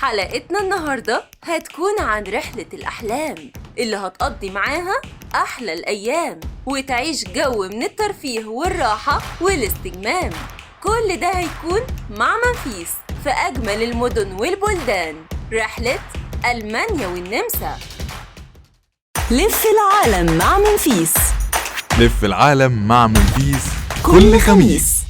حلقتنا النهاردة هتكون عن رحلة الأحلام اللي هتقضي معاها أحلى الأيام وتعيش جو من الترفيه والراحة والاستجمام. كل ده هيكون مع منفيس في أجمل المدن والبلدان، رحلة ألمانيا والنمسا. لف العالم مع منفيس. لف العالم مع منفيس كل خميس.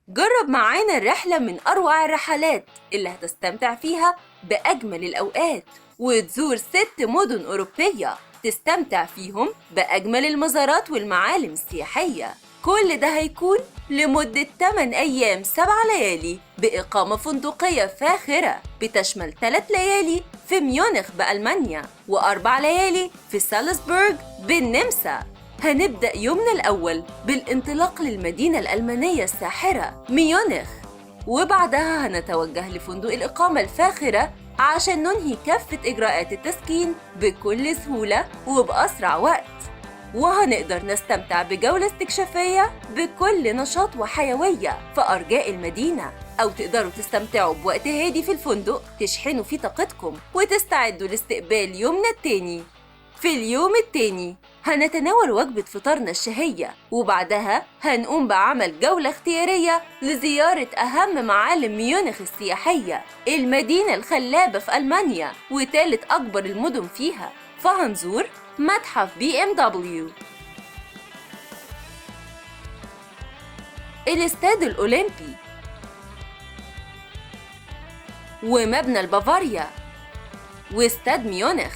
جرب معانا الرحلة من أروع الرحلات اللي هتستمتع فيها بأجمل الأوقات وتزور 6 مدن أوروبية تستمتع فيهم بأجمل المزارات والمعالم السياحية. كل ده هيكون لمدة 8 أيام 7 ليالي بإقامة فندقية فاخرة بتشمل 3 ليالي في ميونخ بألمانيا و4 ليالي في سالزبورغ بالنمسا. هنبدأ يومنا الأول بالانطلاق للمدينة الألمانية الساحرة ميونخ، وبعدها هنتوجه لفندق الإقامة الفاخرة عشان ننهي كافة إجراءات التسكين بكل سهولة وبأسرع وقت. وهنقدر نستمتع بجولة استكشافية بكل نشاط وحيوية في أرجاء المدينة، أو تقدروا تستمتعوا بوقت هادي في الفندق تشحنوا فيه طاقتكم وتستعدوا لاستقبال يومنا التاني. في اليوم التاني هنتناول وجبة فطارنا الشهية، وبعدها هنقوم بعمل جولة اختيارية لزيارة أهم معالم ميونخ السياحية، المدينة الخلابة في ألمانيا وثالث أكبر المدن فيها. فهنزور متحف BMW، الاستاد الأولمبي، ومبنى البافاريا، واستاد ميونخ،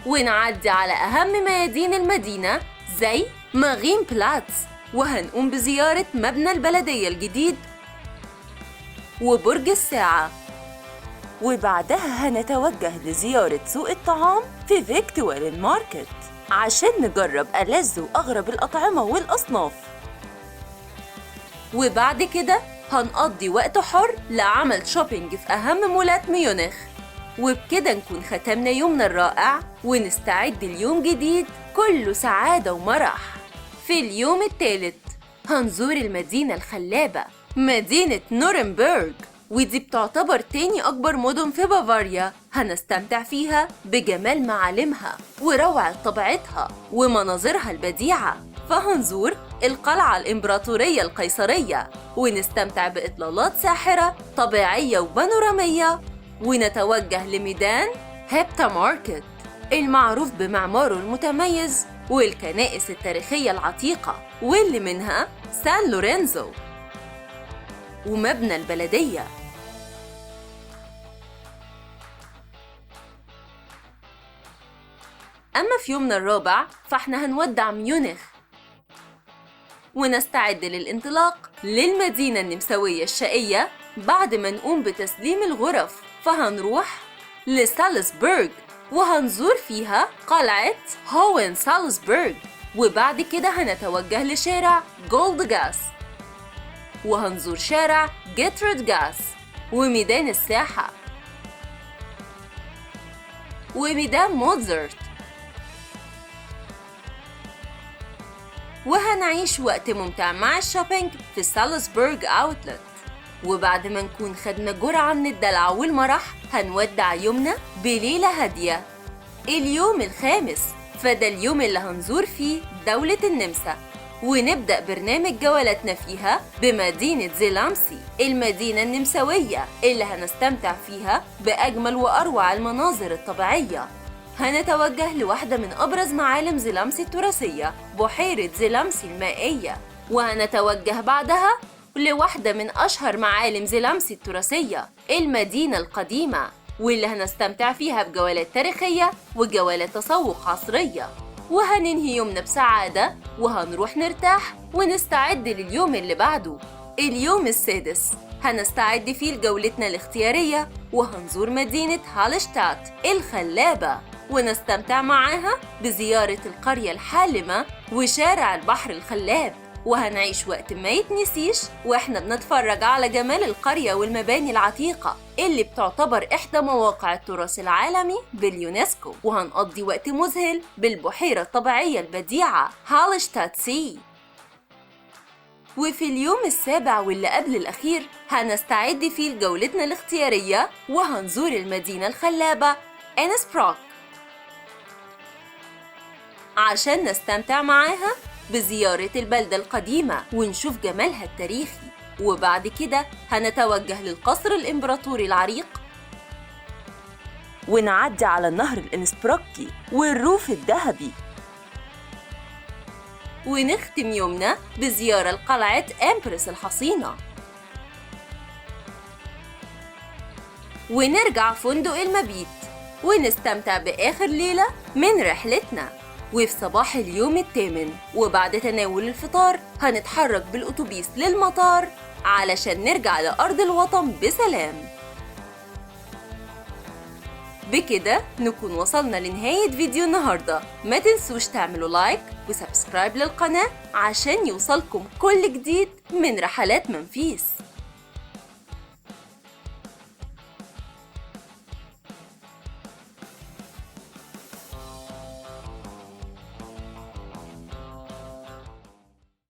ونعدي على أهم ميادين المدينة زي مارين بلاتس، وهنقوم بزيارة مبنى البلدية الجديد وبرج الساعة. وبعدها هنتوجه لزيارة سوق الطعام في فيكتوريا ماركت عشان نجرب ألذ وأغرب الأطعمة والأصناف. وبعد كده هنقضي وقت حر لعمل شوبينج في أهم مولات ميونخ. وبكده نكون ختمنا يومنا الرائع ونستعد ليوم جديد كله سعادة ومرح. في اليوم الثالث هنزور المدينة الخلابة مدينة نورنبرغ، ودي بتعتبر تاني أكبر مدن في بافاريا. هنستمتع فيها بجمال معالمها وروعة طبيعتها ومناظرها البديعة. فهنزور القلعة الإمبراطورية القيصرية ونستمتع بإطلالات ساحرة طبيعية وبانورامية، ونتوجه لميدان هيبتا ماركت المعروف بمعماره المتميز والكنائس التاريخية العتيقة، واللي منها سان لورينزو ومبنى البلدية. أما في يومنا الرابع فإحنا هنودع ميونخ ونستعد للانطلاق للمدينة النمساوية الشقية بعد ما نقوم بتسليم الغرف. فهنروح لسالزبورغ وهنزور فيها قلعة هوين سالزبورغ، وبعد كده هنتوجه لشارع جولد جاس وهنزور شارع جيترود جاس وميدان الساحة وميدان موتزارت، وهنعيش وقت ممتع مع الشوبينج في سالزبورغ أوتلت. وبعد ما نكون خدنا جرعة من الدلع والمرح هنودع يومنا بليلة هادية. اليوم الخامس فده اليوم اللي هنزور فيه دولة النمسا، ونبدأ برنامج جولتنا فيها بمدينة زيلامسي المدينة النمساوية اللي هنستمتع فيها بأجمل وأروع المناظر الطبيعية. هنتوجه لواحدة من أبرز معالم زيلامسي التراثية بحيرة زيلامسي المائية، وهنتوجه بعدها لواحدة من أشهر معالم زيلامسي التراثية المدينة القديمة، واللي هنستمتع فيها بجولات تاريخية وجولات تسوق عصرية. وهننهي يومنا بسعادة وهنروح نرتاح ونستعد لليوم اللي بعده. اليوم السادس هنستعد فيه لجولتنا الاختيارية وهنزور مدينة هالشتات الخلابة ونستمتع معاها بزيارة القرية الحالمة وشارع البحر الخلاب، وهنعيش وقت ما يتنسيش واحنا بنتفرج على جمال القرية والمباني العتيقة اللي بتعتبر إحدى مواقع التراث العالمي باليونسكو. وهنقضي وقت مذهل بالبحيرة الطبيعية البديعة هالشتات سي. وفي اليوم السابع واللي قبل الأخير هنستعد فيه لجولتنا الاختيارية وهنزور المدينة الخلابة إنسبروك عشان نستمتع معاها بزيارة البلدة القديمة ونشوف جمالها التاريخي. وبعد كده هنتوجه للقصر الإمبراطوري العريق ونعدي على النهر الإنسبروكي والروف الذهبي، ونختم يومنا بزيارة لقلعة إمبرس الحصينة، ونرجع فندق المبيت ونستمتع بآخر ليلة من رحلتنا. وفي صباح اليوم الثامن وبعد تناول الفطار هنتحرك بالأتوبيس للمطار علشان نرجع لأرض الوطن بسلام. بكده نكون وصلنا لنهاية فيديو النهاردة. ما تنسوش تعملوا لايك وسبسكرايب للقناة عشان يوصلكم كل جديد من رحلات منفيس.